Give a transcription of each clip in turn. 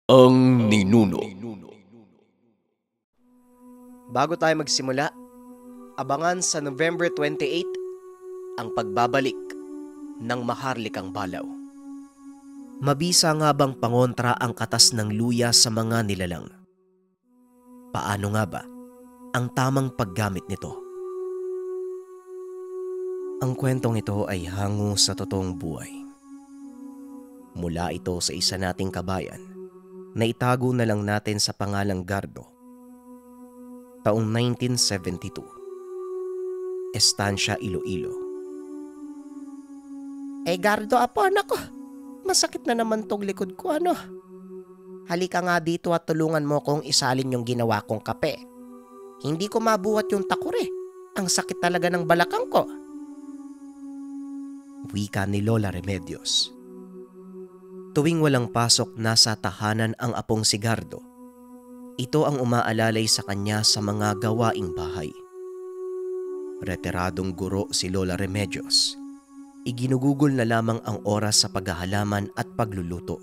Ang ninuno. Bago tayo magsimula, abangan sa November 28 ang pagbabalik ng Maharlikang Balaw. Mabisa nga bang pangontra ang katas ng luya sa mga nilalang? Paano nga ba ang tamang paggamit nito? Ang kwentong ito ay hango sa totoong buhay. Mula ito sa isa nating kabayan na itago na lang natin sa pangalang Gardo. Taong 1972. Estancia, Iloilo. Gardo apo, anak ko. Masakit na naman tong likod ko, ano? Halika nga dito at tulungan mo kong isalin yung ginawa kong kape. Hindi ko mabuhat yung takure. Ang sakit talaga ng balakang ko. Wika ni Lola Remedios. Tuwing walang pasok nasa tahanan ang apong si Gardo, ito ang umaalalay sa kanya sa mga gawaing bahay. Retiradong guro si Lola Remedios. Iginugugol na lamang ang oras sa paghahalaman at pagluluto.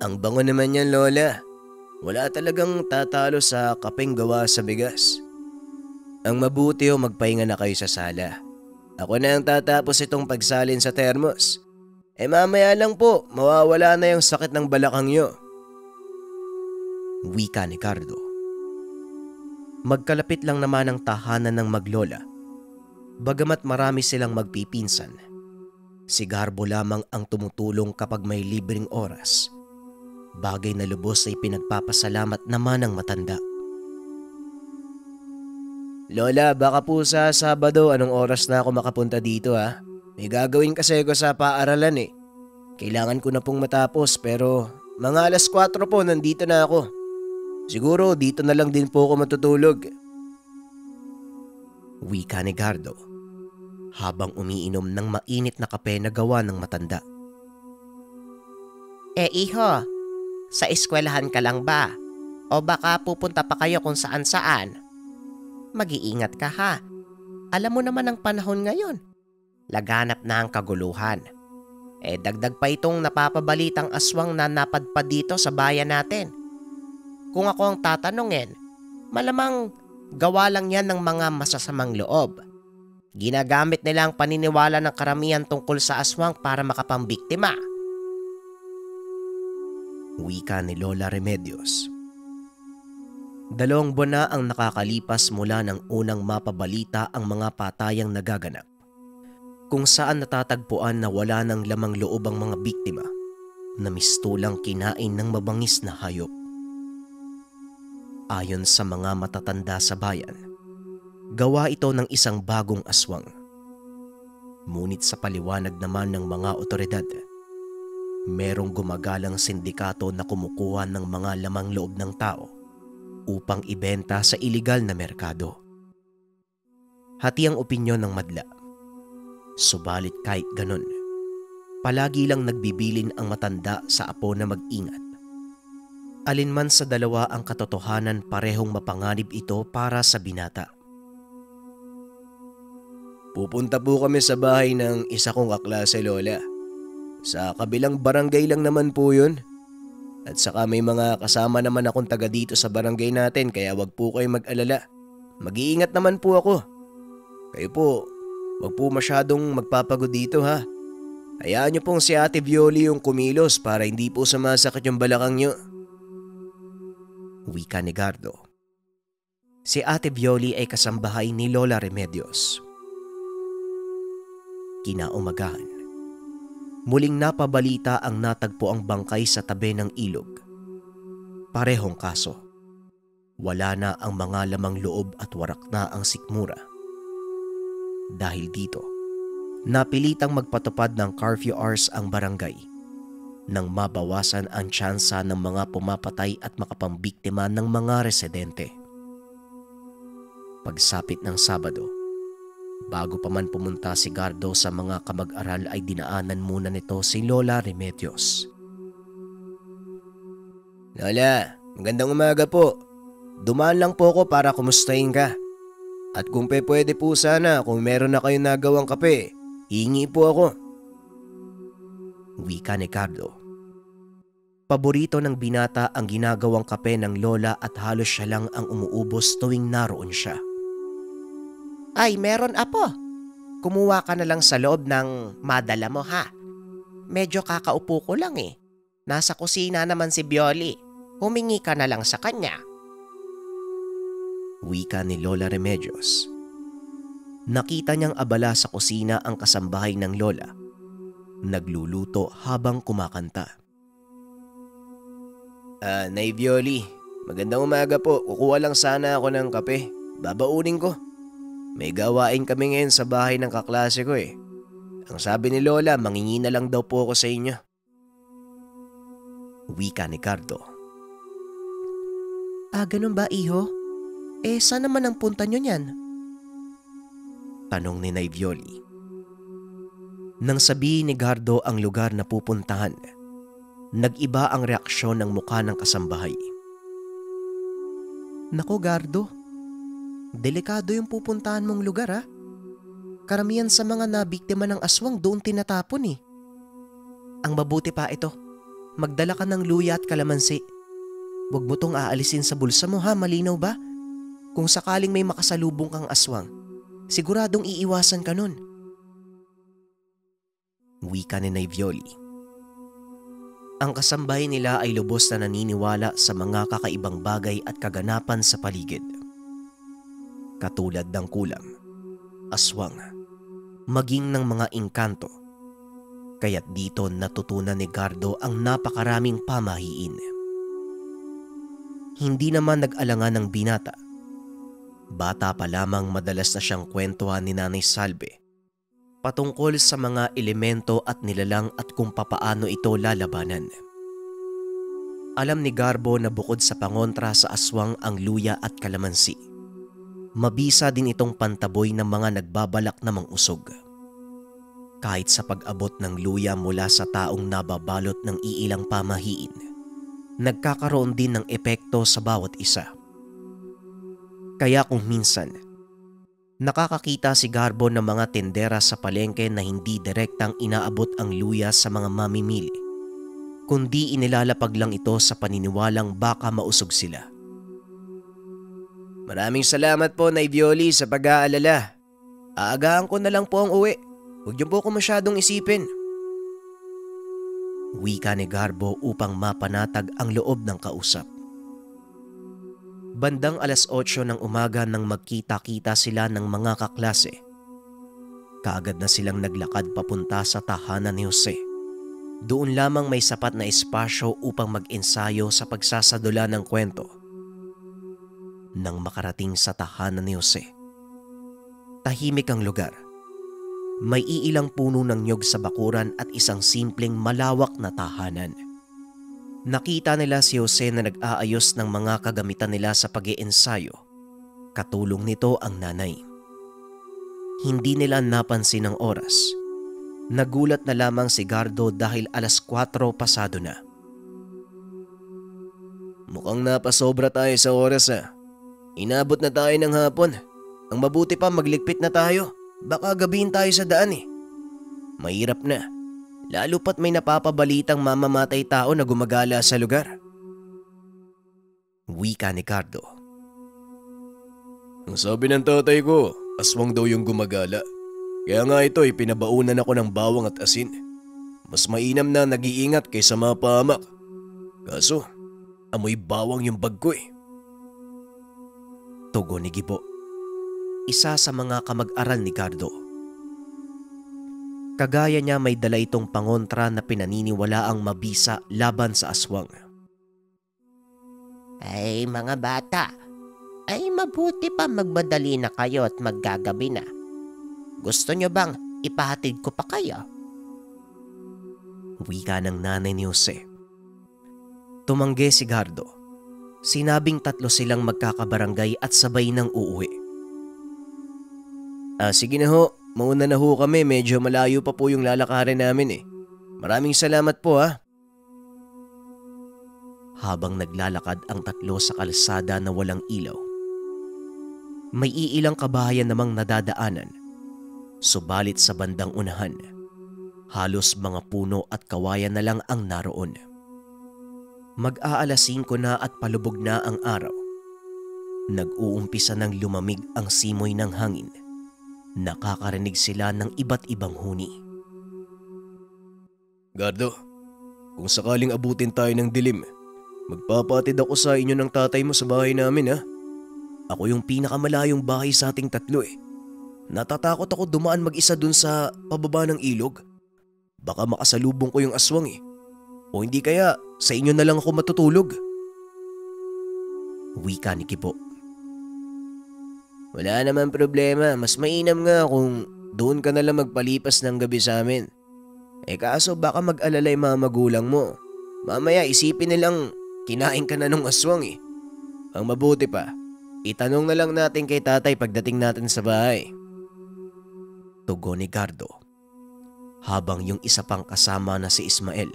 Ang bango naman yan, Lola. Wala talagang tatalo sa kapeng gawa sa bigas. Ang mabuti o magpahinga na kayo sa sala. Ako na ang tatapos itong pagsalin sa termos. Mamaya lang po, mawawala na yung sakit ng balakang nyo. Wika ni Gardo. Magkalapit lang naman ang tahanan ng maglola. Bagamat marami silang magpipinsan, si Garbo lamang ang tumutulong kapag may libreng oras. Bagay na lubos ay pinagpapasalamat naman ng matanda. Lola, baka po sa Sabado anong oras na ako makapunta dito ha? May gagawin kasi ako sa paaralan eh. Kailangan ko na pong matapos pero mga alas 4 po nandito na ako. Siguro dito na lang din po ako matutulog. Wika ni Gardo habang umiinom ng mainit na kape na gawa ng matanda. Iho, sa eskwelahan ka lang ba? O baka pupunta pa kayo kung saan saan? Mag-iingat ka ha. Alam mo naman ang panahon ngayon. Laganap na ang kaguluhan. Dagdag pa itong napapabalitang aswang na napadpad dito sa bayan natin. Kung ako ang tatanungin, malamang gawa lang yan ng mga masasamang loob. Ginagamit nila ang paniniwala ng karamihan tungkol sa aswang para makapambiktima. Wika ni Lola Remedios. 2 buwan na ang nakakalipas mula ng unang mapabalita ang mga patayang nagaganap, kung saan natatagpuan na wala ng lamang loob ang mga biktima na mistulang kinain ng mabangis na hayop. Ayon sa mga matatanda sa bayan, gawa ito ng isang bagong aswang. Ngunit sa paliwanag naman ng mga otoridad, merong gumagalang sindikato na kumukuha ng mga lamang loob ng tao upang ibenta sa iligal na merkado. Hati ang opinyon ng madla. Subalit kahit ganun, palagi lang nagbibilin ang matanda sa apo na mag-ingat. Alinman sa dalawa ang katotohanan, parehong mapanganib ito para sa binata. Pupunta po kami sa bahay ng isa kong kaklase, Lola. Sa kabilang barangay lang naman po yun. At saka may mga kasama naman akong taga dito sa barangay natin kaya wag po kayo mag-alala. Mag-iingat naman po ako. Kayo po, wag po masyadong magpapagod dito ha. Hayaan niyo pong si Ate Violi yung kumilos para hindi po sumasakit yung balakang niyo. Wika ni Gardo. Si Ate Violi ay kasambahay ni Lola Remedios. Kinaumagahan, muling napabalita ang natagpo ang bangkay sa tabi ng ilog. Parehong kaso. Wala na ang mga lamang loob at warak na ang sikmura. Dahil dito, napilitang magpatupad ng curfew hours ang barangay nang mabawasan ang tsansa ng mga pumapatay at makapambiktima ng mga residente. Pagsapit ng Sabado, bago pa man pumunta si Gardo sa mga kamag-aral ay dinaanan muna nito si Lola Remedios. Lola, magandang umaga po. Dumaan lang po ako para kumustahin ka. At kung pwede po sana kung meron na kayong nagawang kape, hingi po ako. Wika ni Gardo. Paborito ng binata ang ginagawang kape ng lola at halos siya lang ang umuubos tuwing naroon siya. Ay, meron apo. Kumuha ka na lang sa loob ng madala mo ha. Medyo kakaupo ko lang eh. Nasa kusina naman si Bioli. Humingi ka na lang sa kanya. Wika ni Lola Remedios. Nakita niyang abala sa kusina ang kasambahay ng lola. Nagluluto habang kumakanta. Nay Bioli, magandang umaga po. Kukuha lang sana ako ng kape. Babaunin ko. May gawain kami ngayon sa bahay ng kaklase ko eh. Ang sabi ni Lola, mangingi na lang daw po ako sa inyo. Wika ni Cardo. Ganun ba iho? Saan naman ang punta nyo niyan? Tanong ni Nay Bioli. Nang sabihin ni Gardo ang lugar na pupuntahan, nag-iba ang reaksyon ng mukha ng kasambahay. Nako Gardo, delikado yung pupuntahan mong lugar ha. Karamihan sa mga nabiktima ng aswang doon tinatapon eh. Ang mabuti pa ito, magdala ka ng luya at kalamansi. Huwag mo tong aalisin sa bulsa mo ha, malinaw ba? Kung sakaling may makasalubong kang aswang, siguradong iiwasan ka nun. Wika ni Nay Bioli. Ang kasambahay nila ay lubos na naniniwala sa mga kakaibang bagay at kaganapan sa paligid. Katulad ng kulam, aswang, maging ng mga engkanto. Kaya't dito natutunan ni Gardo ang napakaraming pamahiin. Hindi naman nag-alangan ng binata. Bata pa lamang madalas na siyang kwentuhan ni Nanay Salve patungkol sa mga elemento at nilalang at kung papaano ito lalabanan. Alam ni Garbo na bukod sa pangontra sa aswang ang luya at kalamansi, mabisa din itong pantaboy ng mga nagbabalak na mangusog. Kahit sa pag-abot ng luya mula sa taong nababalot ng iilang pamahiin, nagkakaroon din ng epekto sa bawat isa. Kaya kung minsan, nakakakita si Garbo ng mga tendera sa palengke na hindi direktang inaabot ang luya sa mga mamimili, kundi inilalapag lang ito sa paniniwalang baka mausog sila. Maraming salamat po Nay Bioli sa pag-aalala. Aagahan ko na lang po ang uwi. Huwag niyo po ko masyadong isipin. Wika ni Garbo upang mapanatag ang loob ng kausap. Bandang 8:00 ng umaga nang magkita-kita sila ng mga kaklase. Kaagad na silang naglakad papunta sa tahanan ni Jose. Doon lamang may sapat na espasyo upang mag-ensayo sa pagsasadula ng kwento. Nang makarating sa tahanan ni Jose, tahimik ang lugar. May iilang puno ng nyog sa bakuran at isang simpleng malawak na tahanan. Nakita nila si Jose na nag-aayos ng mga kagamitan nila sa pag-iensayo. Katulong nito ang nanay. Hindi nila napansin ang oras. Nagulat na lamang si Gardo dahil 4:00 pasado na. Mukhang napasobra tayo sa oras ha. Inabot na tayo ng hapon. Ang mabuti pa magligpit na tayo. Baka gabihin tayo sa daan eh. Mahirap na. Lalo pat may napapabalitang mamamatay tao na gumagala sa lugar. Wika ni Cardo. Ang sabi ng tatay ko, aswang daw yung gumagala. Kaya nga ito pinabaunan ako ng bawang at asin. Mas mainam na nag-iingat kaysa mapahamak. Kaso, amoy bawang yung bag ko eh. Tugon ni Gibo, isa sa mga kamag-aral ni Cardo. Kagaya niya may dala itong pangontra na pinaniniwalaang mabisa laban sa aswang. Ay mga bata, ay mabuti pa magmadali na kayo at maggagabi na. Gusto niyo bang ipahatid ko pa kayo? Wika ng nanay ni Jose. Tumanggi si Gardo. Sinabing 3 silang magkakabarangay at sabay nang uuwi. Sige na ho. Mauna na ho kami, medyo malayo pa po yung lalakarin namin eh. Maraming salamat po ha. Habang naglalakad ang 3 sa kalsada na walang ilaw, may iilang kabahayan namang nadadaanan. Subalit sa bandang unahan, halos mga puno at kawayan na lang ang naroon. Mag-aalas 5 na at palubog na ang araw. Nag-uumpisa ng lumamig ang simoy ng hangin. Nakakarinig sila ng iba't ibang huni. Gardo, kung sakaling abutin tayo ng dilim, magpapatid ako sa inyo ng tatay mo sa bahay namin, ha? Ako yung pinakamalayong bahay sa ating tatlo eh. Natatakot ako dumaan mag-isa dun sa pababa ng ilog. Baka makasalubong ko yung aswang eh. O hindi kaya sa inyo na lang ako matutulog. Wika ni Kibo. Wala naman problema, mas mainam nga kung doon ka na lang magpalipas ng gabi sa amin. Kaso baka mag-alala yung mga magulang mo. Mamaya isipin nilang kinain ka na nung aswang eh. Ang mabuti pa, itanong na lang natin kay tatay pagdating natin sa bahay. Tugon ni Gardo. Habang yung isa pang kasama na si Ismael,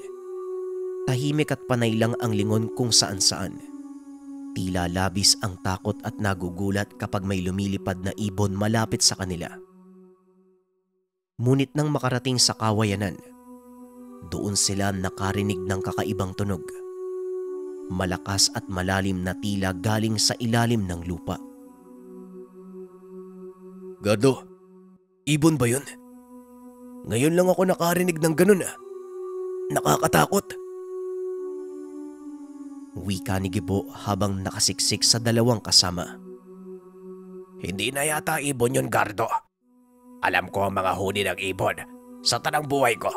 tahimik at panay lang ang lingon kung saan-saan. Tila labis ang takot at nagugulat kapag may lumilipad na ibon malapit sa kanila. Ngunit nang makarating sa kawayanan, doon sila nakarinig ng kakaibang tunog. Malakas at malalim na tila galing sa ilalim ng lupa. Gardo, ibon ba yun? Ngayon lang ako nakarinig ng ganun ah. Nakakatakot. Wika ni Gibo habang nakasiksik sa dalawang kasama. Hindi na yata ibon yun, Gardo. Alam ko ang mga huni ng ibon. Sa tanang buhay ko,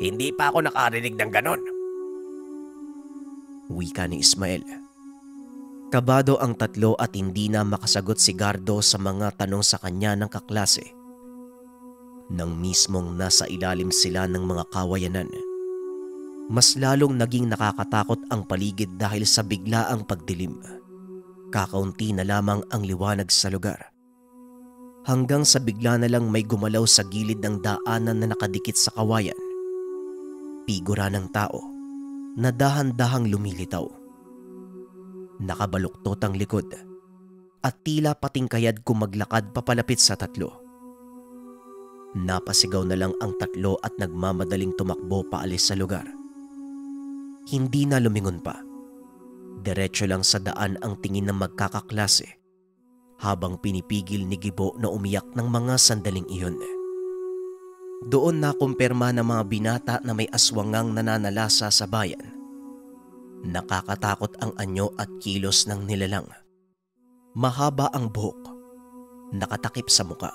hindi pa ako nakarinig ng ganon. Wika ni Ismael. Kabado ang tatlo at hindi na makasagot si Gardo sa mga tanong sa kanya ng kaklase. Nang mismong nasa ilalim sila ng mga kawayanan, mas lalong naging nakakatakot ang paligid dahil sa biglaang pagdilim. Kakaunti na lamang ang liwanag sa lugar. Hanggang sa bigla na lang may gumalaw sa gilid ng daanan na nakadikit sa kawayan. Figura ng tao na dahan-dahang lumilitaw. Nakabaluktot ang likod at tila patingkayad kung maglakad papalapit sa tatlo. Napasigaw na lang ang tatlo at nagmamadaling tumakbo paalis sa lugar. Hindi na lumingon pa. Diretso lang sa daan ang tingin ng magkakaklase habang pinipigil ni Gibo na umiyak ng mga sandaling iyon. Doon nakumpirma ng mga binata na may aswangang nananalasa sa bayan. Nakakatakot ang anyo at kilos ng nilalang. Mahaba ang buhok, nakatakip sa muka.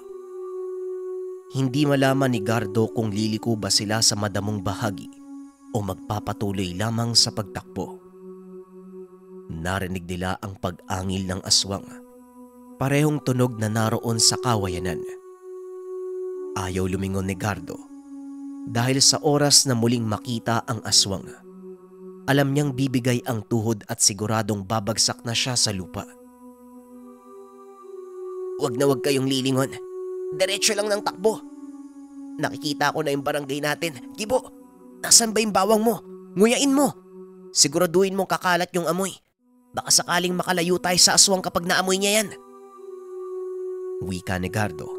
Hindi malaman ni Gardo kung liliko ba sila sa madamong bahagi o magpapatuloy lamang sa pagtakbo. Narinig nila ang pag-angil ng aswang. Parehong tunog na naroon sa kawayanan. Ayaw lumingon ni Gardo dahil sa oras na muling makita ang aswang. Alam niyang bibigay ang tuhod at siguradong babagsak na siya sa lupa. Huwag na huwag kayong lilingon. Diretso lang ng takbo. Nakikita ko na yung barangay natin. Gibo, nasan ba yung bawang mo? Nguyain mo. Siguraduhin mong kakalat yung amoy. Baka sakaling makalayo tayo sa aswang kapag naamoy niya yan. Wika ni Gardo.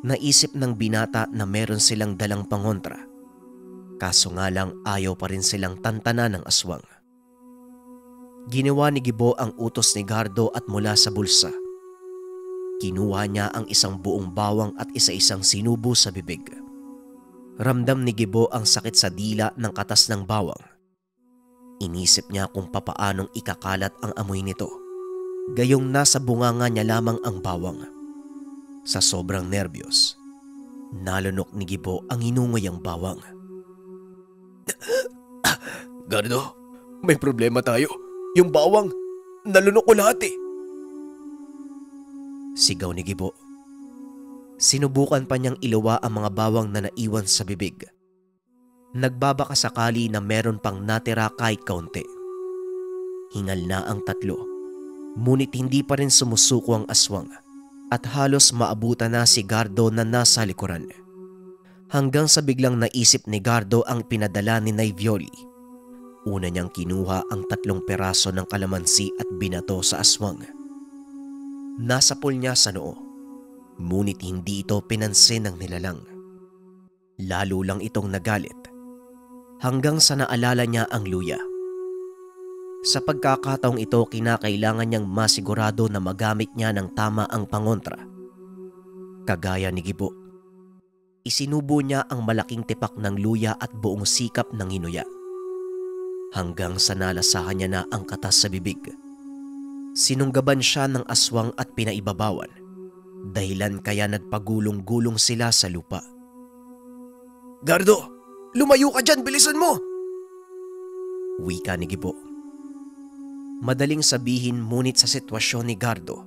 Naisip ng binata na meron silang dalang pangontra. Kaso nga lang ayaw pa rin silang tantana ng aswang. Ginawa ni Gibo ang utos ni Gardo at mula sa bulsa kinuha niya ang isang buong bawang at isa-isang sinubo sa bibig. Ramdam ni Gibo ang sakit sa dila ng katas ng bawang. Inisip niya kung papaanong ikakalat ang amoy nito. Gayong nasa bunganga niya lamang ang bawang. Sa sobrang nerbiyos, nalunok ni Gibo ang hinungoyang bawang. Gardo, may problema tayo. Yung bawang, nalunok ko lahat eh. Sigaw ni Gibo. Sinubukan pa niyang iluwa ang mga bawang na naiwan sa bibig. Nagbabaka sakali na meron pang natira kahit kaunti. Hingal na ang tatlo, ngunit hindi pa rin sumusuko ang aswang at halos maabutan na si Gardo na nasa likuran. Hanggang sa biglang naisip ni Gardo ang pinadala ni Nay Violi. Una niyang kinuha ang 3 peraso ng kalamansi at binato sa aswang. Nasapol niya sa noo, ngunit hindi ito pinansin ng nilalang. Lalo lang itong nagalit hanggang sa naalala niya ang luya. Sa pagkakataong ito, kinakailangan niyang masigurado na magamit niya ng tama ang pangontra. Kagaya ni Gibo, isinubo niya ang malaking tipak ng luya at buong sikap ng hinuya. Hanggang sa nalasahan niya na ang katas sa bibig. Sinunggaban siya ng aswang at pinaibabawan, dahilan kaya nagpagulong-gulong sila sa lupa. "Gardo! Lumayo ka dyan! Bilisan mo!" wika ni Gibo. Madaling sabihin, ngunit sa sitwasyon ni Gardo,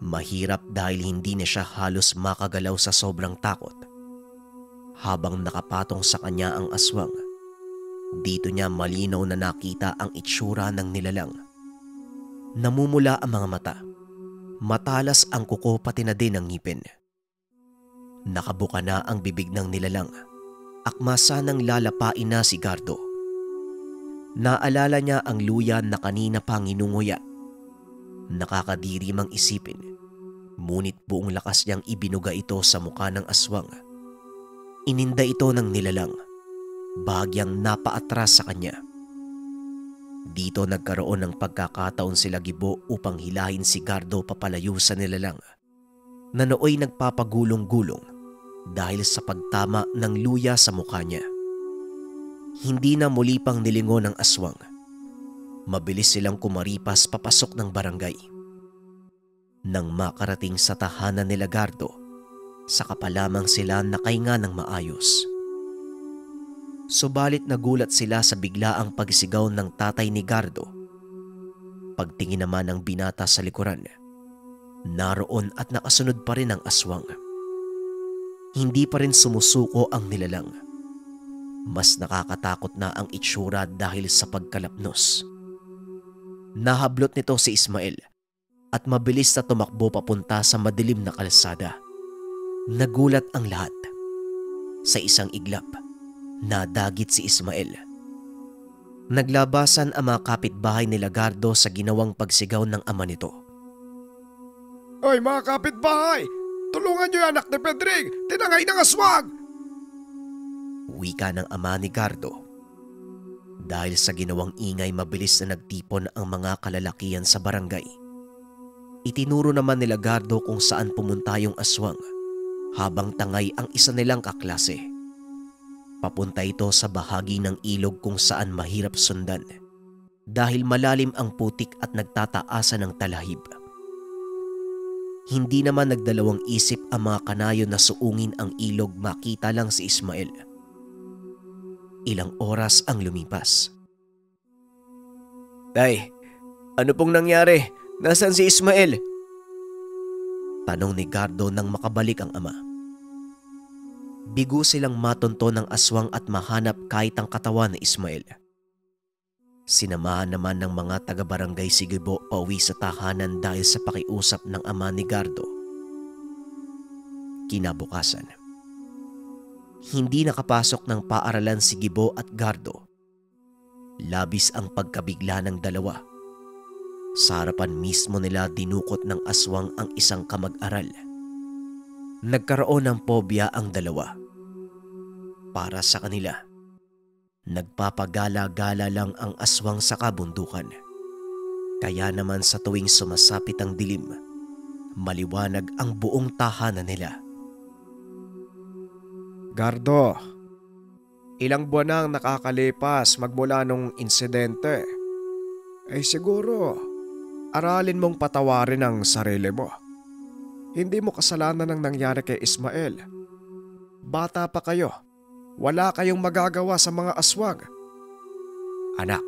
mahirap dahil hindi na siya halos makagalaw sa sobrang takot. Habang nakapatong sa kanya ang aswang, dito niya malinaw na nakita ang itsura ng nilalang. Namumula ang mga mata, matalas ang kuko pati na din ang ngipin. Nakabuka na ang bibig ng nilalang, akma sanang lalapain na si Gardo. Naalala niya ang luya na kanina pang inunguya. Nakakadiri mang isipin, ngunit buong lakas niyang ibinuga ito sa mukha ng aswang. Ininda ito ng nilalang, bahagyang napaatras sa kanya. Dito nagkaroon ng pagkakataon sila Gibo upang hilahin si Gardo papalayo sa nilalang, na nooy nagpapagulong-gulong dahil sa pagtama ng luya sa mukha niya. Hindi na muli pang nilingon ng aswang. Mabilis silang kumaripas papasok ng barangay. Nang makarating sa tahanan nila Gardo, saka pa lamang sila nakahinga ng maayos. Subalit nagulat sila sa biglaang pagsigaw ng tatay ni Gardo. Pagtingin naman ng binata sa likuran, naroon at nakasunod pa rin ang aswang. Hindi pa rin sumusuko ang nilalang. Mas nakakatakot na ang itsura dahil sa pagkalapnos. Nahablot nito si Ismael at mabilis na tumakbo papunta sa madilim na kalsada. Nagulat ang lahat. Sa isang iglap, nadagit si Ismael. Naglabasan ang mga kapitbahay nila Gardo sa ginawang pagsigaw ng ama nito. "Ay mga kapitbahay! Tulungan niyo yung anak ni Pedring! Tinangay ng aswang!" Wika ng ama ni Gardo. Dahil sa ginawang ingay, mabilis na nagtipon ang mga kalalakihan sa barangay. Itinuro naman nila Gardo kung saan pumunta yung aswang, habang tangay ang isa nilang kaklase. Papunta ito sa bahagi ng ilog kung saan mahirap sundan dahil malalim ang putik at nagtataasan ng talahib. Hindi naman nagdalawang isip ang mga kanayo na suungin ang ilog, makita lang si Ismael. Ilang oras ang lumipas. "Tay, ano pong nangyari? Nasaan si Ismael?" tanong ni Gardo nang makabalik ang ama. Bigo silang matunto ng aswang at mahanap kahit ang katawan ni Ismael. Sinamahan naman ng mga taga-barangay si Gibo pauwi sa tahanan dahil sa pakiusap ng ama ni Gardo. Kinabukasan, hindi nakapasok ng paaralan si Gibo at Gardo. Labis ang pagkabigla ng dalawa. Sa harapan mismo nila dinukot ng aswang ang isang kamag-aral. Nagkaroon ng pobya ang dalawa. Para sa kanila, nagpapagala-gala lang ang aswang sa kabundukan. Kaya naman sa tuwing sumasapit ang dilim, maliwanag ang buong tahanan nila. "Gardo, ilang buwan nang nakakalipas magmula nung insidente. Ay siguro, aralin mong patawarin ang sarili mo. Hindi mo kasalanan ang nangyari kay Ismael. Bata pa kayo, wala kayong magagawa sa mga aswang. Anak,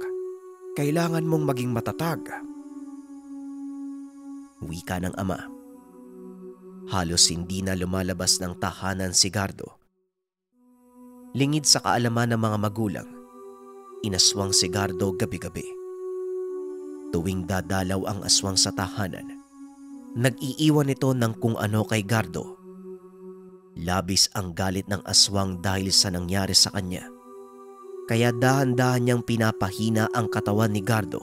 kailangan mong maging matatag." Wika ng ama. Halos hindi na lumalabas ng tahanan si Gardo. Lingid sa kaalaman ng mga magulang, inaswang si Gardo gabi-gabi. Tuwing dadalaw ang aswang sa tahanan, nag-iiwan ito ng kung ano kay Gardo. Labis ang galit ng aswang dahil sa nangyari sa kanya. Kaya dahan-dahan niyang pinapahina ang katawan ni Gardo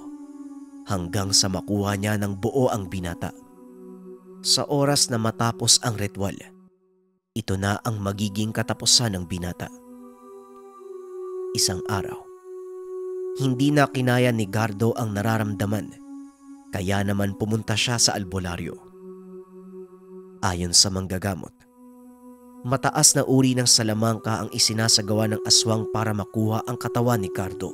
hanggang sa makuha niya ng buo ang binata. Sa oras na matapos ang ritual, ito na ang magiging katapusan ng binata. Isang araw, Hindi na kinaya ni Gardo ang nararamdaman, kaya naman pumunta siya sa albularyo. Ayon sa manggagamot, mataas na uri ng salamangka ang isinasagawa ng aswang para makuha ang katawan ni Gardo.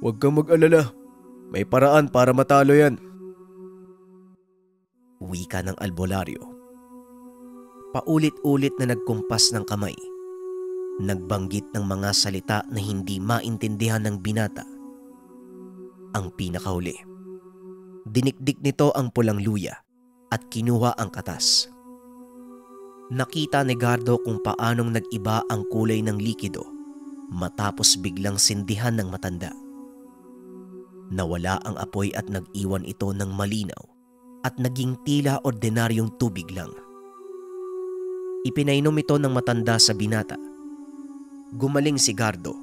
Huwag kang mag-alala. May paraan para matalo yan. Wika ng albularyo. Paulit-ulit na nagkumpas ng kamay. Nagbanggit ng mga salita na hindi maintindihan ng binata. Ang pinakahuli, dinikdik nito ang pulang luya at kinuha ang katas. Nakita ni Gardo kung paanong nag-iba ang kulay ng likido matapos biglang sindihan ng matanda. Nawala ang apoy at nag-iwan ito ng malinaw at naging tila ordinaryong tubig lang. Ipinainom ito ng matanda sa binata. Gumaling si Gardo.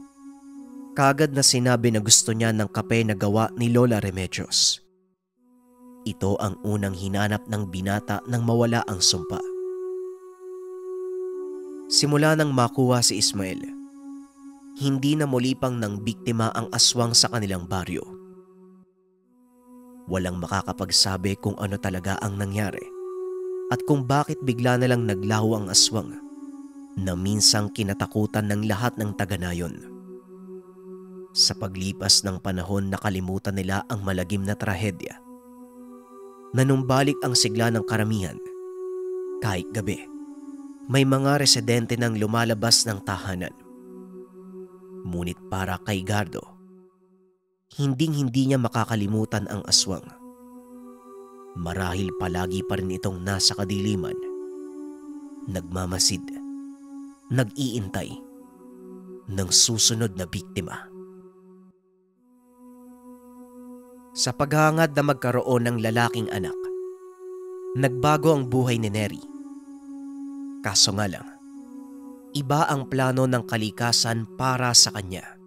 Kaagad na sinabi na gusto niya ng kape na gawa ni Lola Remedios. Ito ang unang hinanap ng binata nang mawala ang sumpa. Simula nang makuha si Ismael, hindi na muli pang nang biktima ang aswang sa kanilang baryo. Walang makakapagsabi kung ano talaga ang nangyari at kung bakit bigla na lang naglaho ang aswang na minsang kinatakutan ng lahat ng taga-nayon. Sa paglipas ng panahon, nakalimutan nila ang malagim na trahedya. Nanumbalik ang sigla ng karamihan. Kahit gabi, may mga residente nang lumalabas ng tahanan. Ngunit para kay Gardo, hinding-hindi niya makakalimutan ang aswang. Marahil palagi pa rin itong nasa kadiliman, nagmamasid, nag-iintay ng susunod na biktima. Sa paghangad na magkaroon ng lalaking anak, nagbago ang buhay ni Neri. Kaso nga lang, iba ang plano ng kalikasan para sa kanya.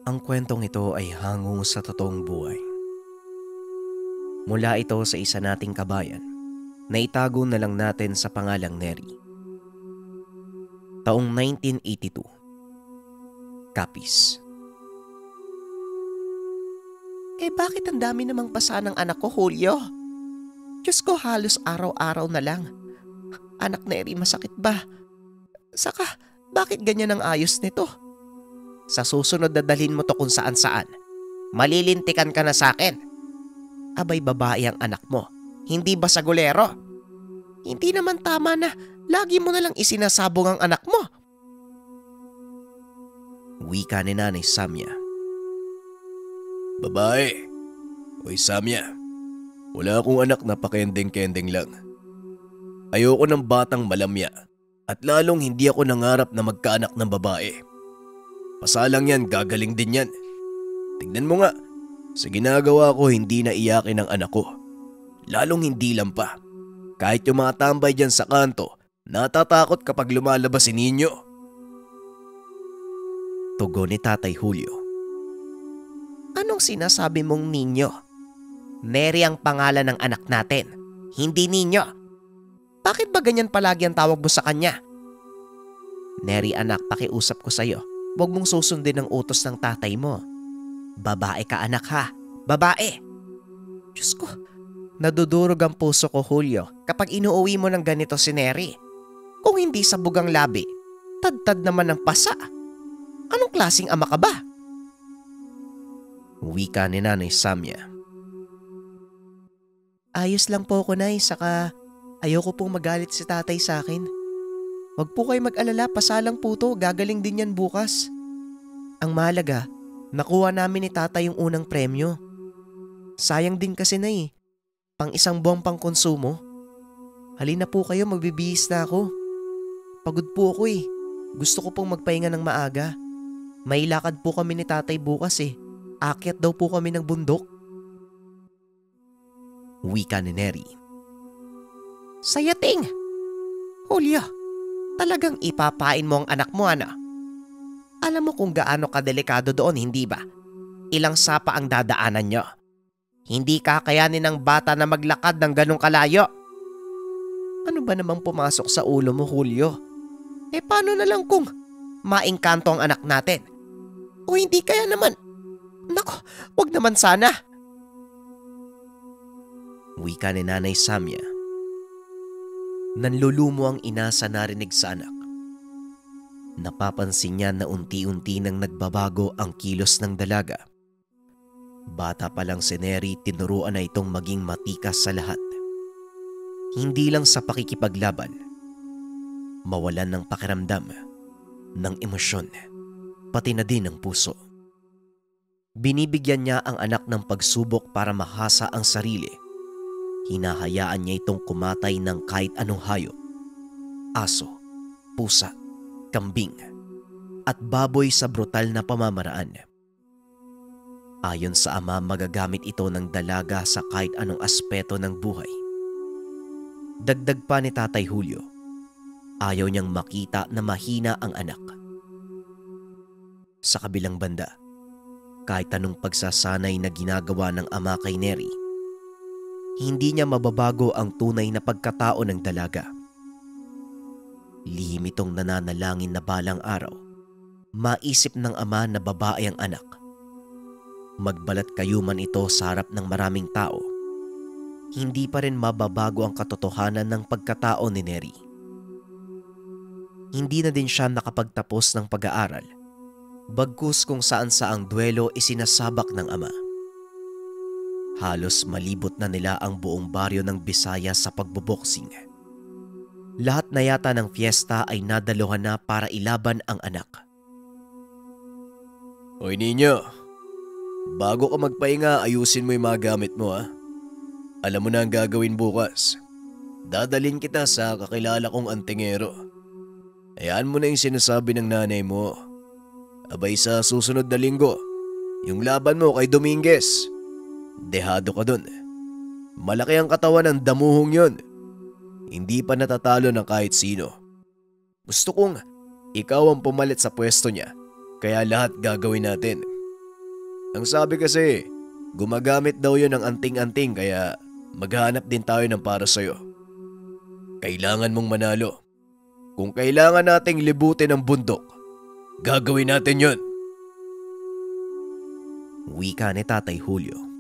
Ang kwentong ito ay hango sa totoong buhay. Mula ito sa isa nating kabayan na itago na lang natin sa pangalang Neri. Taong 1982. Capiz. Bakit ang dami namang pasa ng anak ko, Julio? Diyos ko, halos araw-araw na lang. Anak Neri, masakit ba? Saka, bakit ganyan ang ayos nito? Sa susunod na dalhin mo to kung saan-saan. Malilintikan ka na sa akin. Abay, babae ang anak mo. Hindi ba sagulero? Hindi naman tama na lagi mo na lang isinasabong ang anak mo. Wika ni Nanay Samya. Babae. Uy, Samya. Wala akong anak na pakending-kending lang. Ayoko ng batang malamya at lalong hindi ako nangarap na magkaanak ng babae. Pasalang yan, gagaling din yan. Tignan mo nga, sa ginagawa ko hindi na iyakin ang anak ko. Lalong hindi lang pa. Kahit yung mga tambay dyan sa kanto, natatakot kapag lumalabas si Ninyo. Tugon ni Tatay Julio. Anong sinasabi mong Ninyo? Neri ang pangalan ng anak natin, hindi Ninyo. Bakit ba ganyan palagi ang tawag mo sa kanya? Neri anak, pakiusap ko sa'yo. Huwag mong susundin ang utos ng tatay mo. Babae ka anak ha, babae. Diyos ko, nadudurog ang puso ko, Julio, kapag inuuwi mo ng ganito si Neri. Kung hindi sa bugang labi, tad-tad naman ng pasa. Anong klaseng ama ka ba? Wika ni Nanay Samya. Ayos lang po ko, Nay, saka ayoko pong magalit si tatay sa akin. Huwag po kayo mag-alala, pasalang po to, gagaling din yan bukas. Ang mahalaga, nakuha namin ni tatay yung unang premyo. Sayang din kasi, Nay, pang isang buwang pang konsumo. Halina po kayo, magbibihis na ako. Pagod po ako eh. Gusto ko pong magpahinga ng maaga. May lakad po kami ni tatay bukas eh. Aakyat daw po kami ng bundok. Wika ni Neri. Sayating! Julio, talagang ipapain mo ang anak mo, ano? Alam mo kung gaano kadelikado doon, hindi ba? Ilang sapa ang dadaanan nyo. Hindi kakayanin ng bata na maglakad ng ganong kalayo. Ano ba namang pumasok sa ulo mo, Julio? Paano na lang kung maengkanto ang anak natin. O hindi kaya naman, nako, wag naman sana. Wika ni Nanay Samya. Nanlulumo ang ina sa narinig sa anak. Napapansin niya na unti-unti nang nagbabago ang kilos ng dalaga. Bata pa lang si Neri, tinuruan na itong maging matikas sa lahat. Hindi lang sa pakikipaglaban, mawalan ng pakiramdam, ng emosyon, pati na din ng puso. Binibigyan niya ang anak ng pagsubok para mahasa ang sarili. Hinahayaan niya itong kumatay ng kahit anong hayop, aso, pusa, kambing, at baboy sa brutal na pamamaraan. Ayon sa ama, magagamit ito ng dalaga sa kahit anong aspeto ng buhay. Dagdag pa ni Tatay Julio, ayaw niyang makita na mahina ang anak. Sa kabilang banda, kahit anong pagsasanay na ginagawa ng ama kay Neri, hindi niya mababago ang tunay na pagkatao ng dalaga. Lihim itong nananalangin na balang araw, maisip ng ama na babae ang anak. Magbalat kayo man ito sa harap ng maraming tao, hindi pa rin mababago ang katotohanan ng pagkatao ni Neri. Hindi na din siya nakapagtapos ng pag-aaral, bagkus kung saan-saang duelo isinasabak ng ama. Halos malibot na nila ang buong baryo ng Bisaya sa pagboboksing. Lahat na yata ng fiesta ay nadaluhan na para ilaban ang anak. Hoy ninyo, bago ka magpahinga, ayusin mo yung mga gamit mo ha. Alam mo na ang gagawin bukas. Dadalhin kita sa kakilala kong antingero. Hayaan mo na yung sinasabi ng nanay mo. Abay sa susunod na linggo, yung laban mo kay Dominguez. Dehado ka dun. Malaki ang katawan ng damuhong yon. Hindi pa natatalo ng kahit sino. Gusto kong ikaw ang pumalit sa pwesto niya, kaya lahat gagawin natin. Ang sabi kasi, gumagamit daw yun ng anting-anting kaya maghanap din tayo ng para sa'yo. Kailangan mong manalo. Kung kailangan nating libutin ang bundok, gagawin natin yun. Wika ni Tatay Julio.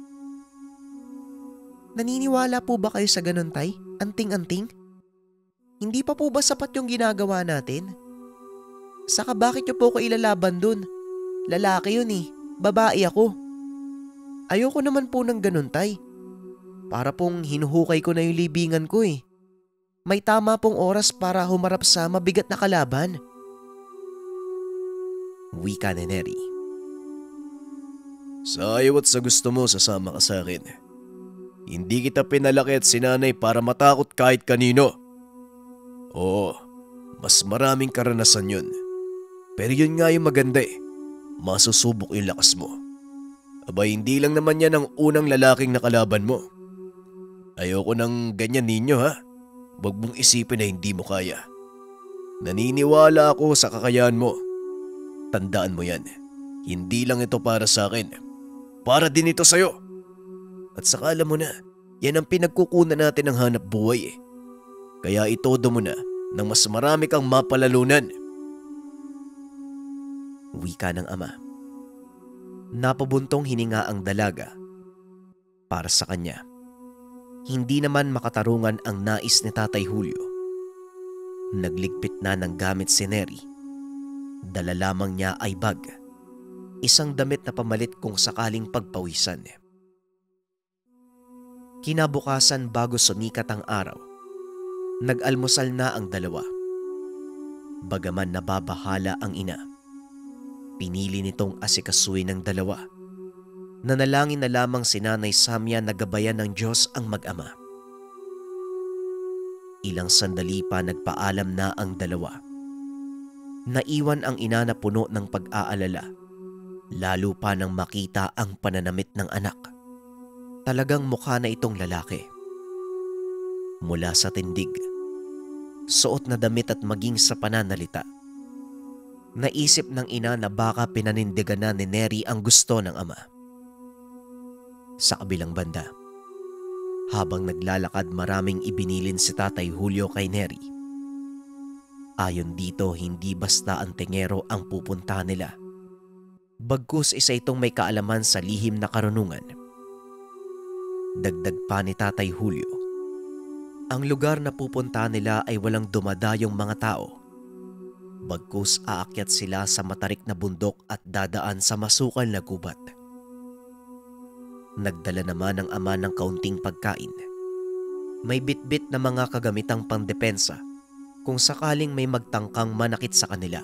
Naniniwala po ba kayo sa ganun, Tay? Anting-anting? Hindi pa po ba sapat yung ginagawa natin? Saka bakit niyo po ko ilalaban dun? Lalaki yun eh. Babae ako. Ayoko naman po ng ganun, Tay. Para pong hinuhukay ko na yung libingan ko eh. May tama pong oras para humarap sa mabigat na kalaban. Wika ni Neri. Sa ayaw at sa gusto mo, sasama ka sa akin. Hindi kita pinalaki at sinanay para matakot kahit kanino. Oo, mas maraming karanasan yun. Pero yun nga yung maganda eh. Masusubok yung lakas mo. Abay, hindi lang naman yan ang unang lalaking nakalaban mo. Ayoko ng ganyan ninyo ha. Huwag mong isipin na hindi mo kaya. Naniniwala ako sa kakayahan mo. Tandaan mo yan. Hindi lang ito para sa akin. Para din ito sa'yo. At saka alam mo na, yan ang pinagkukunan natin ng hanap buhay eh. Kaya itodo mo na nang mas marami kang mapalalunan. Wika ng ama. Napabuntong hininga ang dalaga. Para sa kanya, hindi naman makatarungan ang nais ni Tatay Julio. Nagligpit na ng gamit si Neri. Dala lamang niya ay bag. Isang damit na pamalit kung sakaling pagpawisan. Kinabukasan bago sumikat ang araw, nag-almusal na ang dalawa. Bagaman nababahala ang ina, pinili nitong asikasuhin ng dalawa. Nanalangin na lamang si Nanay Samya na gabayan ng Diyos ang mag-ama. Ilang sandali pa nagpaalam na ang dalawa. Naiwan ang ina na puno ng pag-aalala, lalo pa nang makita ang pananamit ng anak. Talagang mukha na itong lalaki. Mula sa tindig, suot na damit at maging sa pananalita, naisip ng ina na baka pinanindigan na ni Neri ang gusto ng ama. Sa kabilang banda, habang naglalakad, maraming ibinilin si Tatay Julio kay Neri. Ayon dito, hindi basta ang tengero ang pupuntahan nila. Bagkus isa itong may kaalaman sa lihim na karunungan. Dagdag pa ni Tatay Julio, ang lugar na pupuntahan nila ay walang dumadayong mga tao. Bagkus aakyat sila sa matarik na bundok at dadaan sa masukal na gubat. Nagdala naman ang ama ng kaunting pagkain. May bitbit na mga kagamitang pangdepensa kung sakaling may magtangkang manakit sa kanila.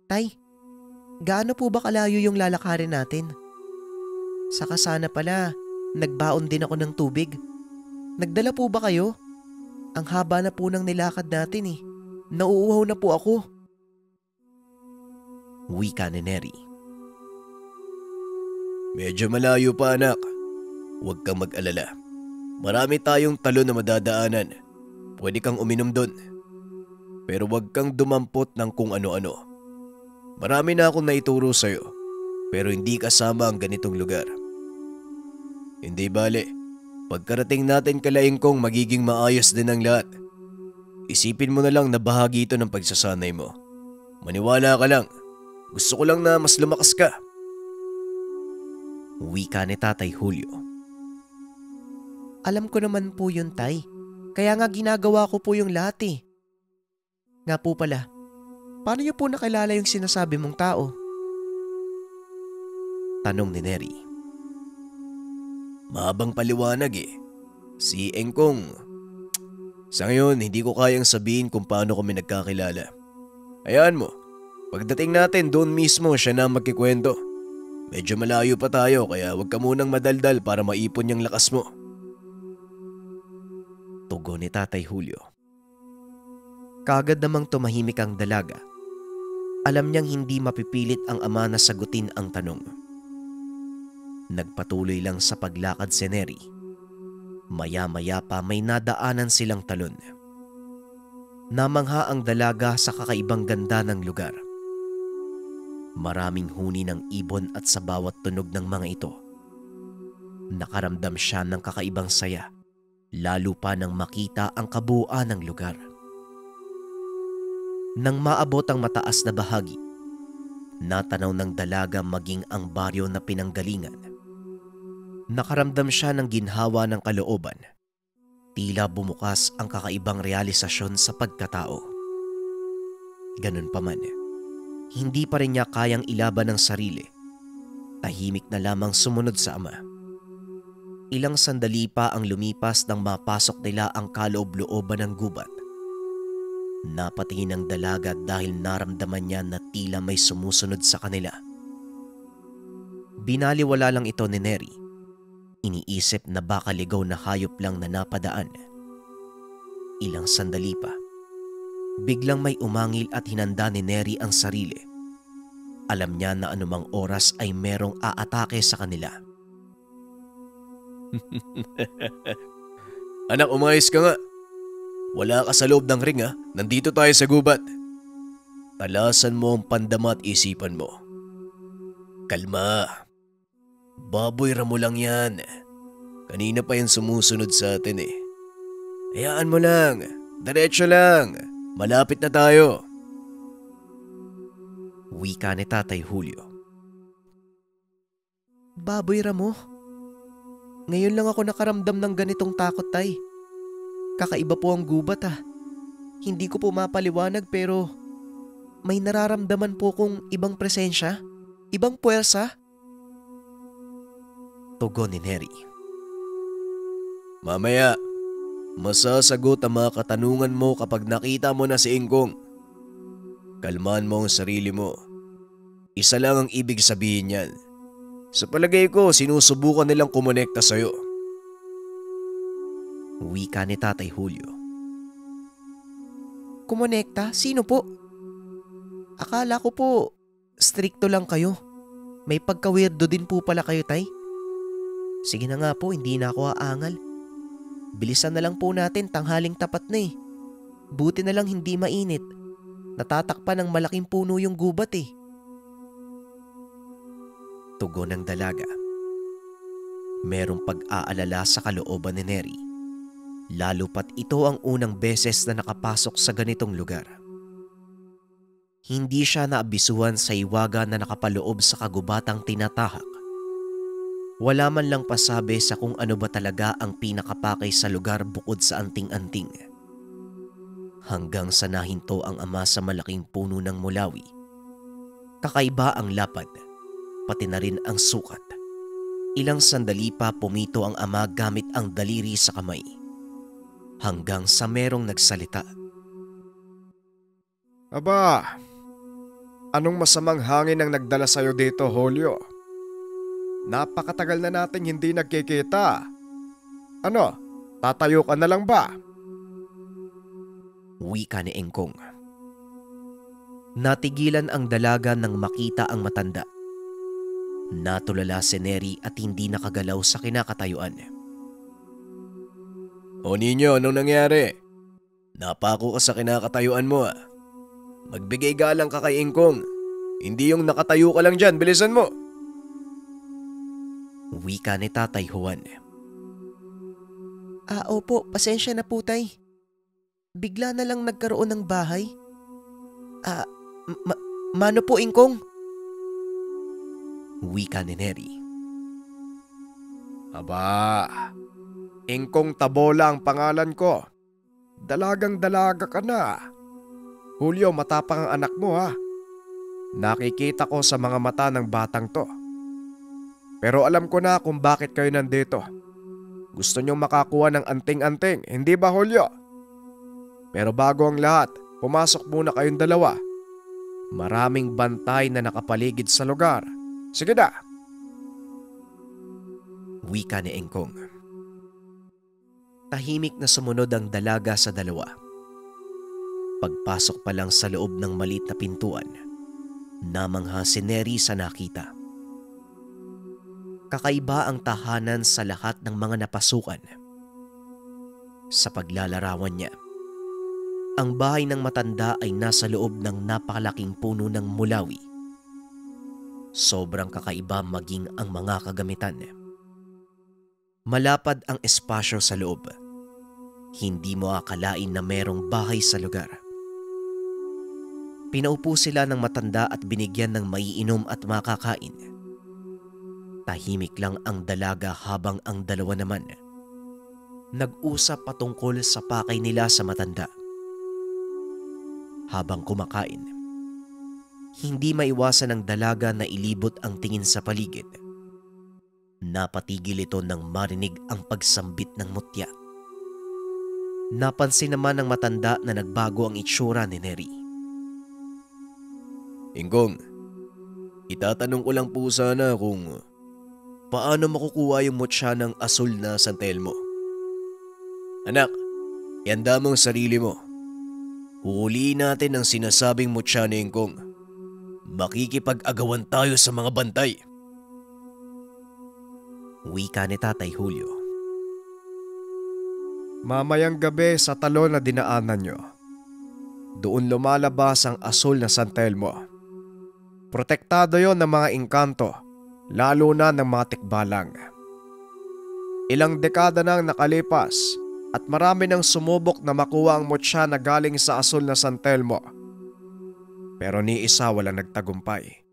Tay, gaano po ba kalayo yung lalakarin natin? Saka sana pala, nagbaon din ako ng tubig. Nagdala po ba kayo? Ang haba na po ng nilakad natin eh. Nauuhaw na po ako. Wika ni Neri. Medyo malayo pa anak. Huwag kang mag-alala. Marami tayong talon na madadaanan. Pwede kang uminom doon. Pero huwag kang dumampot ng kung ano-ano. Marami na akong naituro sa'yo. Pero hindi kasama ang ganitong lugar. Hindi bale. Pagkarating natin kalaing kong magiging maayos din ang lahat. Isipin mo na lang na bahagi ito ng pagsasanay mo. Maniwala ka lang. Gusto ko lang na mas lumakas ka. Wika ni Tatay Julio. Alam ko naman po yun, Tay. Kaya nga ginagawa ko po yung lahat eh. Nga po pala, paano niyo po nakilala yung sinasabi mong tao? Tanong ni Neri. Mahabang paliwanag eh. Si Engkong. Sa ngayon, hindi ko kayang sabihin kung paano kami nagkakilala. Hayaan mo, pagdating natin doon mismo siya na magkikwento. Medyo malayo pa tayo kaya huwag ka munang madaldal para maipon yung lakas mo. Tugon ni Tatay Julio. Kagad namang tumahimik ang dalaga. Alam niyang hindi mapipilit ang ama na sagutin ang tanong. Nagpatuloy lang sa paglakad si Neri. Maya-maya pa may nadaanan silang talon. Namangha ang dalaga sa kakaibang ganda ng lugar. Maraming huni ng ibon at sa bawat tunog ng mga ito. Nakaramdam siya ng kakaibang saya, lalo pa nang makita ang kabuuan ng lugar. Nang maabot ang mataas na bahagi, natanaw ng dalaga maging ang baryo na pinanggalingan. Nakaramdam siya ng ginhawa ng kalooban. Tila bumukas ang kakaibang realisasyon sa pagkatao. Ganun pa man, hindi pa rin niya kayang ilaban ang sarili. Tahimik na lamang sumunod sa ama. Ilang sandali pa ang lumipas nang mapasok nila ang kaloob-looban ng gubat. Napatingin ang dalaga dahil naramdaman niya na tila may sumusunod sa kanila. Binaliwala lang ito ni Neri. Iniisip na baka ligaw na hayop lang na napadaan. Ilang sandali pa, biglang may umangil at hinanda ni Neri ang sarili. Alam niya na anumang oras ay merong aatake sa kanila. Anak, umayos ka nga. Wala ka sa loob ng ring ha. Nandito tayo sa gubat. Talasan mo ang pandama at isipan mo. Kalma. Baboy ramo lang yan. Kanina pa yan sumusunod sa atin eh. Hayaan mo lang. Diretso lang. Malapit na tayo. Wika ni Tatay Julio. Baboy Ramo, ngayon lang ako nakaramdam ng ganitong takot, Tay. Kakaiba po ang gubat ha. Hindi ko po mapaliwanag pero may nararamdaman po kong ibang presensya, ibang puwersa. Tugon ni Neri. Mamaya, masasagot ang mga katanungan mo kapag nakita mo na si Ingkong. Kalmaan mo ang sarili mo. Isa lang ang ibig sabihin niyan. Sa palagay ko, sinusubukan nilang kumonekta sa'yo. Wika ni Tatay Julio. Kumonekta? Sino po? Akala ko po, strikto lang kayo. May pagka-weirdo din po pala kayo, Tay. Sige na nga po, hindi na ako aangal. Bilisan na lang po natin, tanghaling tapat na eh. Buti na lang hindi mainit. Natatakpan ng malaking puno yung gubat eh. Tugon ng dalaga. Merong pag-aalala sa kalooban ni Neri. lalo pat ito ang unang beses na nakapasok sa ganitong lugar. Hindi siya naabisuhan sa iwaga na nakapaloob sa kagubatang tinatahak. Wala man lang pasabi sa kung ano ba talaga ang pinakapakay sa lugar bukod sa anting-anting. Hanggang sa nahinto ang ama sa malaking puno ng mulawi. Kakaiba ang lapad, pati na rin ang sukat. Ilang sandali pa pumito ang ama gamit ang daliri sa kamay. Hanggang sa merong nagsalita. Aba, anong masamang hangin ang nagdala sa'yo dito, Julio? Napakatagal na nating hindi nagkikita. Ano, tatayo ka na lang ba? Wika ni Engkong. Natigilan ang dalaga nang makita ang matanda. Natulala si Neri at hindi nakagalaw sa kinakatayuan. O ninyo, anong nangyari? Napako ka sa kinakatayuan mo ah. Magbigay galang ka kay Engkong. Hindi yung nakatayo ka lang dyan, bilisan mo. Wika ni Tatay Juan. Opo, pasensya na po tay. Bigla na lang nagkaroon ng bahay. Mano po Engkong? Wika ni Neri. Aba, Engkong Tabola ang pangalan ko. Dalagang dalaga ka na. Julio, matapang ang anak mo ha. Nakikita ko sa mga mata ng batang to. Pero alam ko na kung bakit kayo nandito. Gusto nyong makakuha ng anting-anting, hindi ba Julio? Pero bago ang lahat, pumasok muna kayong dalawa. Maraming bantay na nakapaligid sa lugar. Sige na. Wika ni Engkong. Tahimik na sumunod ang dalaga sa dalawa. Pagpasok pa lang sa loob ng maliit na pintuan, namangha si Neri sa nakita. Kakaiba ang tahanan sa lahat ng mga napasukan. Sa paglalarawan niya, ang bahay ng matanda ay nasa loob ng napakalaking puno ng mulawi. Sobrang kakaiba maging ang mga kagamitan. Malapad ang espasyo sa loob. Hindi mo akalain na merong bahay sa lugar. Pinaupo sila ng matanda at binigyan ng maiinom at makakain. Tahimik lang ang dalaga habang ang dalawa naman nag-usap patungkol sa pakay nila sa matanda. Habang kumakain, hindi maiwasan ng dalaga na ilibot ang tingin sa paligid. Napatigil ito nang marinig ang pagsambit ng mutya. Napansin naman ng matanda na nagbago ang itsura ni Neri. Engkong, itatanong ko lang po sana kung paano makukuha yung mutya ng asul na santel mo. Anak, ihanda mong sarili mo. Huhuliin natin ang sinasabing mutya ni Engkong. Makikipag-agawan tayo sa mga bantay. Wika ni Tatay Julio. Mamayang gabi sa talo na dinaanan nyo, doon lumalabas ang asul na santel mo. Protektado yon ng mga engkanto, lalo na ng mga tikbalang. Ilang dekada nang nakalipas at marami nang sumubok na makuha ang mutya na galing sa asul na santel mo. Pero ni isa walang nagtagumpay.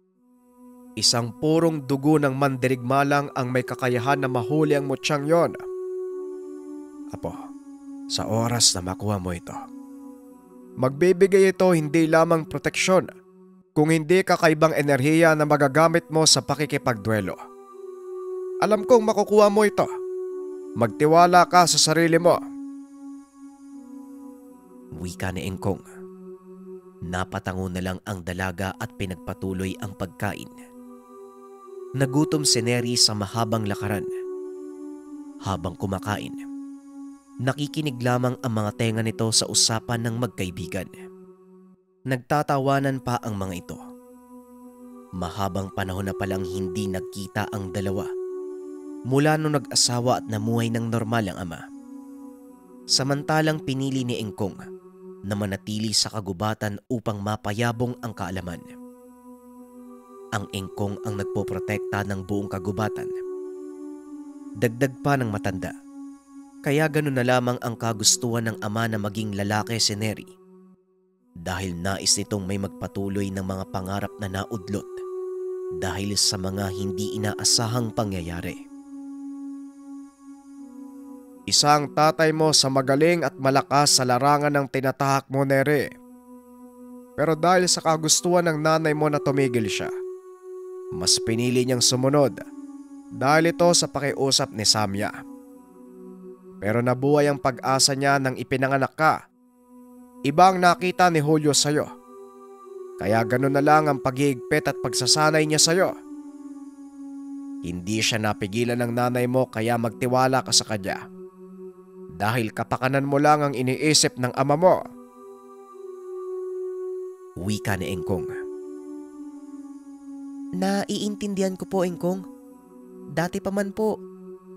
Isang purong dugo ng mandirigma lang ang may kakayahan na mahuli ang mutsyang yon. Apo, sa oras na makuha mo ito, magbibigay ito hindi lamang proteksyon, kung hindi kakaibang enerhiya na magagamit mo sa pakikipagduelo. Alam kong makukuha mo ito. Magtiwala ka sa sarili mo. Wika ni Engkong. Napatango na lang ang dalaga at pinagpatuloy ang pagkain. Nagutom si Neri sa mahabang lakaran. Habang kumakain, nakikinig lamang ang mga tenga nito sa usapan ng magkaibigan. Nagtatawanan pa ang mga ito. Mahabang panahon na palang hindi nagkita ang dalawa mula nung nag-asawa at namuhay ng normal ang ama. Samantalang pinili ni Engkong na manatili sa kagubatan upang mapayabong ang kaalaman. Ang Engkong ang nagpoprotekta ng buong kagubatan. Dagdag pa ng matanda, Kaya ganun na lamang ang kagustuhan ng ama na maging lalaki si Neri, dahil nais nitong may magpatuloy ng mga pangarap na naudlot dahil sa mga hindi inaasahang pangyayari. Isang tatay mo sa magaling at malakas sa larangan ng tinatahak mo, Neri. Pero dahil sa kagustuhan ng nanay mo na tumigil siya, mas pinili niyang sumunod dahil ito sa pakiusap ni Samya. Pero nabuhay ang pag-asa niya nang ipinanganak ka. Ibang nakita ni Julio sa'yo. Kaya ganun na lang ang paghihigpit at pagsasanay niya sa'yo. Hindi siya napigilan ng nanay mo kaya magtiwala ka sa kanya. Dahil kapakanan mo lang ang iniisip ng ama mo. Wika ni Engkong. Naiintindihan ko po, Engkong. Dati pa man po,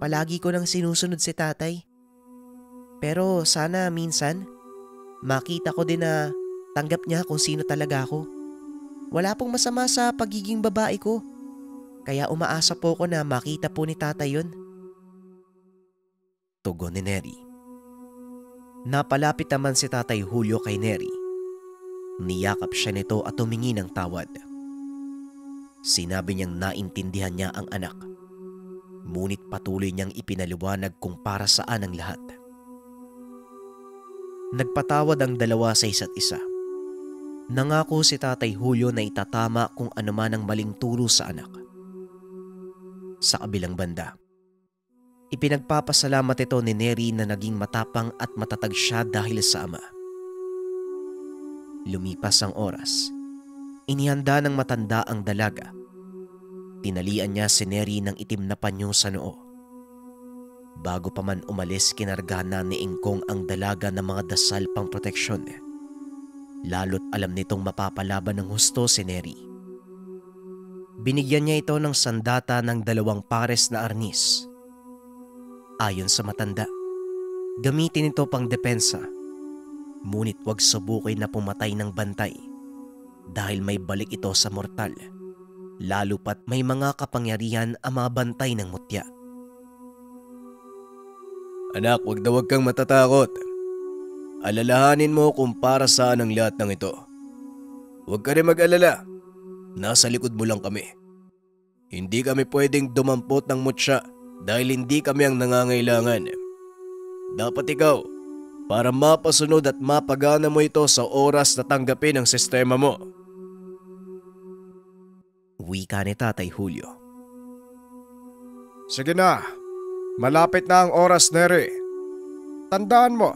palagi ko nang sinusunod si tatay. Pero sana minsan, makita ko din na tanggap niya kung sino talaga ako. Wala pong masama sa pagiging babae ko. Kaya umaasa po ko na makita po ni tatay yun. Tugon ni Neri. Napalapit naman si Tatay Julio kay Neri. Niyakap siya nito at humingi ng tawad. Sinabi niyang naintindihan niya ang anak. Ngunit patuloy niyang ipinaliwanag kung para saan ang lahat. Nagpatawad ang dalawa sa isa't isa. Nangako si Tatay Julio na itatama kung ano man ang maling turo sa anak. Sa kabilang banda, ipinagpapasalamat ito ni Neri na naging matapang at matatag siya dahil sa ama. Lumipas ang oras. Inihanda ng matanda ang dalaga. Tinalian niya si Neri ng itim na panyo sa noo. Bago pa man umalis, kinargahan na ni Engkong ang dalaga ng mga dasal pang proteksyon. Lalo't alam nitong mapapalaban ng husto si Neri. Binigyan niya ito ng sandata ng 2 pares na arnis. Ayon sa matanda, gamitin ito pang depensa. Ngunit huwag subukin na pumatay ng bantay dahil may balik ito sa mortal. Lalo pat may mga kapangyarihan ang mga bantay ng mutya. Anak, wag kang matatakot. Alalahanin mo kung para saan ang lahat ng ito. Huwag ka rin mag-alala. Nasa likod mo lang kami. Hindi kami pwedeng dumampot ng mutya dahil hindi kami ang nangangailangan. Dapat ikaw, para mapasunod at mapagana mo ito sa oras na tanggapin ang sistema mo. Wika ni Tatay Julio. Sige na, malapit na ang oras, Neri. Tandaan mo,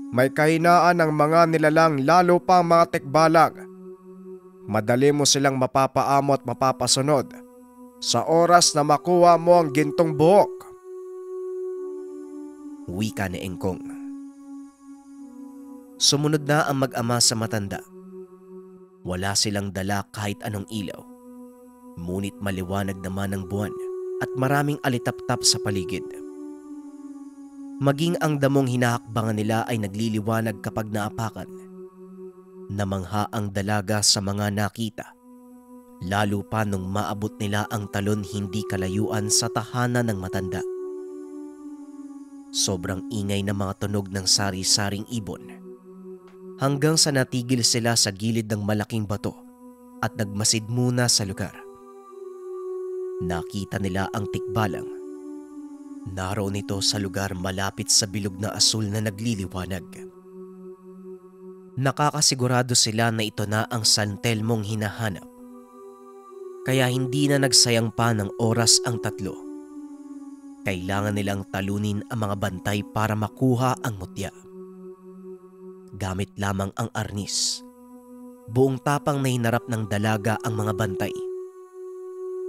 may kahinaan ng mga nilalang lalo pa ang mga tikbalang. Madali mo silang mapapaamo at mapapasunod sa oras na makuha mo ang gintong buhok. Wika ni Engkong. Sumunod na ang mag-ama sa matanda. Wala silang dala kahit anong ilaw. Ngunit maliwanag naman ang buwan at maraming alitap-tap sa paligid. Maging ang damong hinahakbangan nila ay nagliliwanag kapag naapakan. Namangha ang dalaga sa mga nakita, lalo pa nung maabot nila ang talon hindi kalayuan sa tahanan ng matanda. Sobrang ingay ng mga tunog ng sari-saring ibon, hanggang sa natigil sila sa gilid ng malaking bato at nagmasid muna sa lugar. Nakita nila ang tikbalang. Naroon ito sa lugar malapit sa bilog na asul na nagliliwanag. Nakakasigurado sila na ito na ang San Telmong hinahanap. Kaya hindi na nagsayang pa ng oras ang tatlo. Kailangan nilang talunin ang mga bantay para makuha ang mutya. Gamit lamang ang arnis. Buong tapang na hinarap ng dalaga ang mga bantay.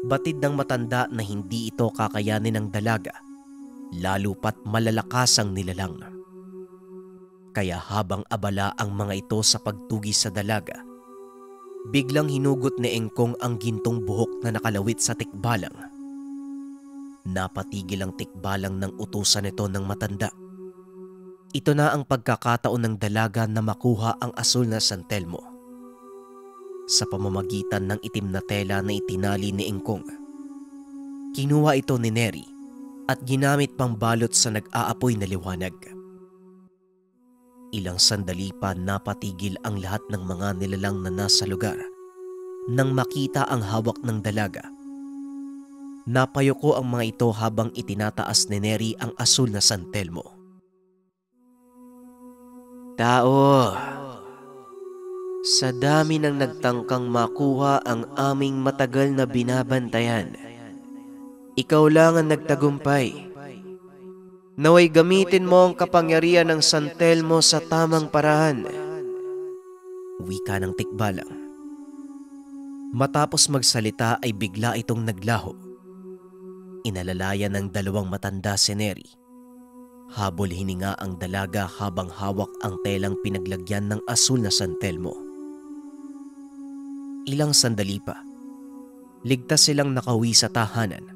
Batid ng matanda na hindi ito kakayanin ng dalaga, lalo pat malalakas ang nilalang. Kaya habang abala ang mga ito sa pagtugis sa dalaga, biglang hinugot ni Engkong ang gintong buhok na nakalawit sa tikbalang. Napatigil ang tikbalang ng utusan nito ng matanda. Ito na ang pagkakataon ng dalaga na makuha ang asul na San Telmo. Sa pamamagitan ng itim na tela na itinali ni Engkong, kinuha ito ni Neri at ginamit pang balot sa nag-aapoy na liwanag. Ilang sandali pa napatigil ang lahat ng mga nilalang na nasa lugar nang makita ang hawak ng dalaga. Napayuko ang mga ito habang itinataas ni Neri ang asul na San Telmo. Tao, sa dami ng nagtangkang makuha ang aming matagal na binabantayan, ikaw lang ang nagtagumpay. Naway gamitin mo ang kapangyarihan ng San Telmo sa tamang paraan. Wika ng tikbalang. Matapos magsalita ay bigla itong naglaho. Inalalayan ng dalawang matanda si Neri. Habol hininga ang dalaga habang hawak ang telang pinaglagyan ng asul na San Telmo. Ilang sandali pa, ligtas silang nakauwi sa tahanan.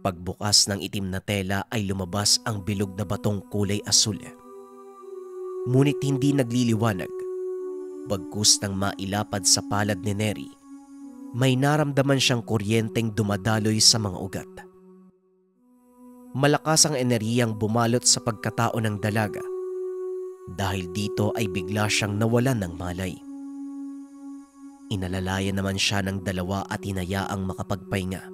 Pagbukas ng itim na tela ay lumabas ang bilog na batong kulay asul. Ngunit hindi nagliliwanag. Bagkus nang mailapad sa palad ni Neri, may naramdaman siyang kuryenteng dumadaloy sa mga ugat. Malakas ang enerhiyang bumalot sa pagkatao ng dalaga. Dahil dito ay bigla siyang nawalan ng malay. Inalalayan naman siya ng dalawa at hinayaang makapagpahinga.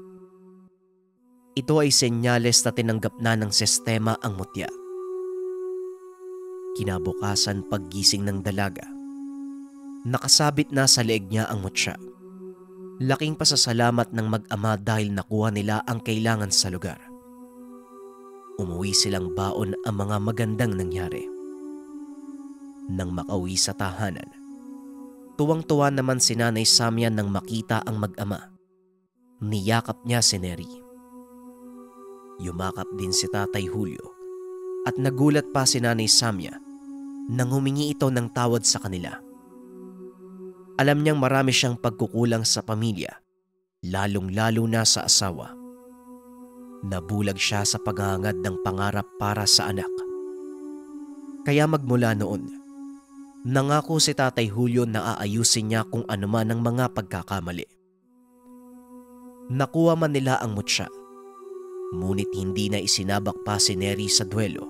Ito ay senyales na tinanggap na ng sistema ang mutya. Kinabukasan paggising ng dalaga, nakasabit na sa leeg niya ang mutya. Laking pasasalamat ng mag-ama dahil nakuha nila ang kailangan sa lugar. Umuwi silang baon ang mga magandang nangyari. Nang makauwi sa tahanan, tuwang-tuwa naman si Nanay Samya nang makita ang mag-ama. Niyakap niya si Neri. Yumakap din si Tatay Julio at nagulat pa si Nanay Samya nang humingi ito ng tawad sa kanila. Alam niyang marami siyang pagkukulang sa pamilya, lalong-lalo na sa asawa. Nabulag siya sa paghahangad ng pangarap para sa anak. Kaya magmula noon, nangako si Tatay Julio na aayusin niya kung ano man ang mga pagkakamali. Nakuha man nila ang mutya, ngunit hindi na isinabak pa si Neri sa duelo.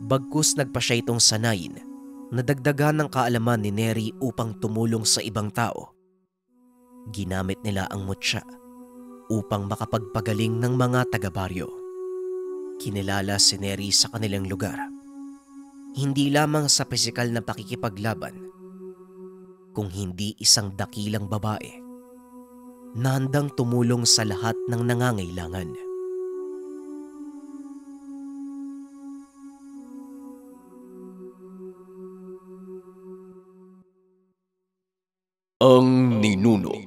Bagkus nagpa siya itong sanayin na dagdagan ng kaalaman ni Neri upang tumulong sa ibang tao. Ginamit nila ang mutya upang makapagpagaling ng mga taga-baryo. Kinilala si Neri sa kanilang lugar, hindi lamang sa pisikal na pakikipaglaban, kung hindi isang dakilang babae na handang tumulong sa lahat ng nangangailangan. Ang Ninuno.